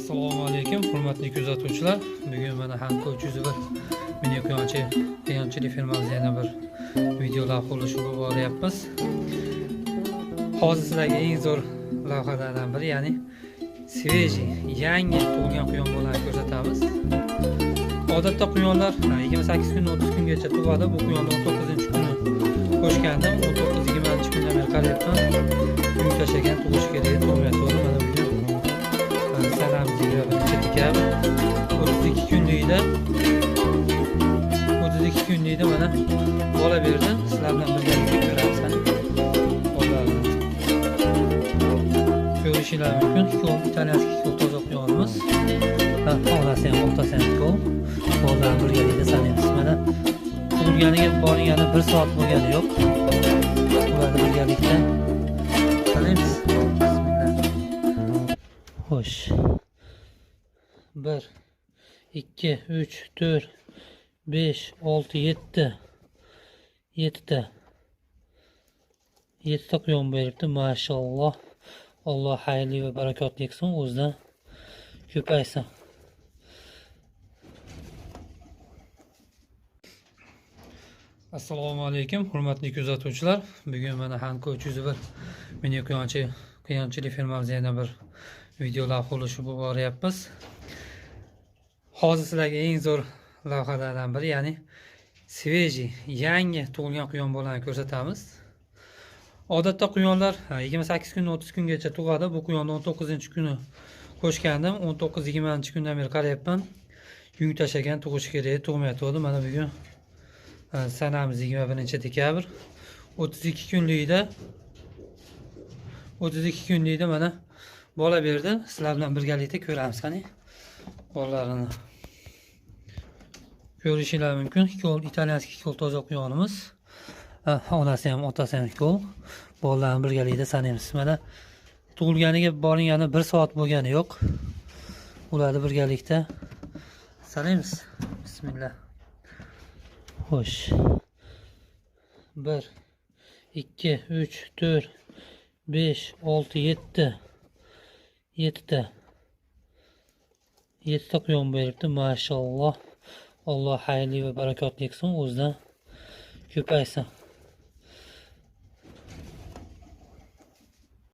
Assalomu alaykum, hurmatli kuzatuvchilar. Bugun mana Hanko 301 mini quyonchilik firmamizda yana bir video lavha ulushi boryapmiz. Hozir sizlarga eng zo'r lavhalardan biri, ya'ni sveji, yangi tug'ilgan quyon bolalarni ko'rsatamiz. Odatda quyonlar 28 kun 30 kungacha tug'adi. Bu quyonni 19-kuni qo'shganda 19-20 kundan beri qarayapman. Kun tashlagan tug'ish kerak, tug'mayapti. Mana bugun sanamizga 32 kunlikda mana bola berdi. Sizlar bilan birgalikda ko'ramiz. Ko'rishingiz mumkin. Ikki italyanskiy toza quyonimiz. Onasi ham otasi ham ko'p. Bolalar birgalikda sanaymiz. Mana tug'ilganiga borgani 1 soat bo'lgani yo'q. Ularni birgalikda sanaymiz. Xo'sh. 1 2 3 4 5 6 7 7 quyon beribdi, maşalloh. Alloh xayrli va barakotli qilsin, o'zidan ko'paysin. Assalomu alaykum, hurmatli kuzatuvchilar. Bugun mana Hanko 301 mini quyonchilik firmamizda yana bir video lavha ulushi boryapmiz. Hozir sizlarga eng zo'r lavhalardan biri, ya'ni sveji, yangi tug'ilgan quyon bolalarni ko'rsatamiz. Odatda quyonlar 28 kun 30 kungacha tug'adi. Bu quyonni 19-kuni qo'shgandim. 19-20 kundan beri qarayapman. Yung tashlagan, tug'ish kerak, tug'mayapti. Mana bugun sanamiz 21-dekabr. 32 kunlikda mana bola berdi. Sizlar bilan birgalikda ko'ramiz. Qani bolalarini ko'rishingiz mumkin. Italyanskiy toza quyonimiz. Onasi ham otasi ham ko'p. Bolalarni birgalikda sanaymiz. Mana tug'ilganiga borgani 1 soat bo'lgani yo'q. Ularni birgalikda sanaymiz. Bismillah. Xo'sh. 1 2 3 4 5 6 7 quyon beribdi, maşalloh. Alloh xayrli va barakotli qilsin, o'zidan ko'paysin.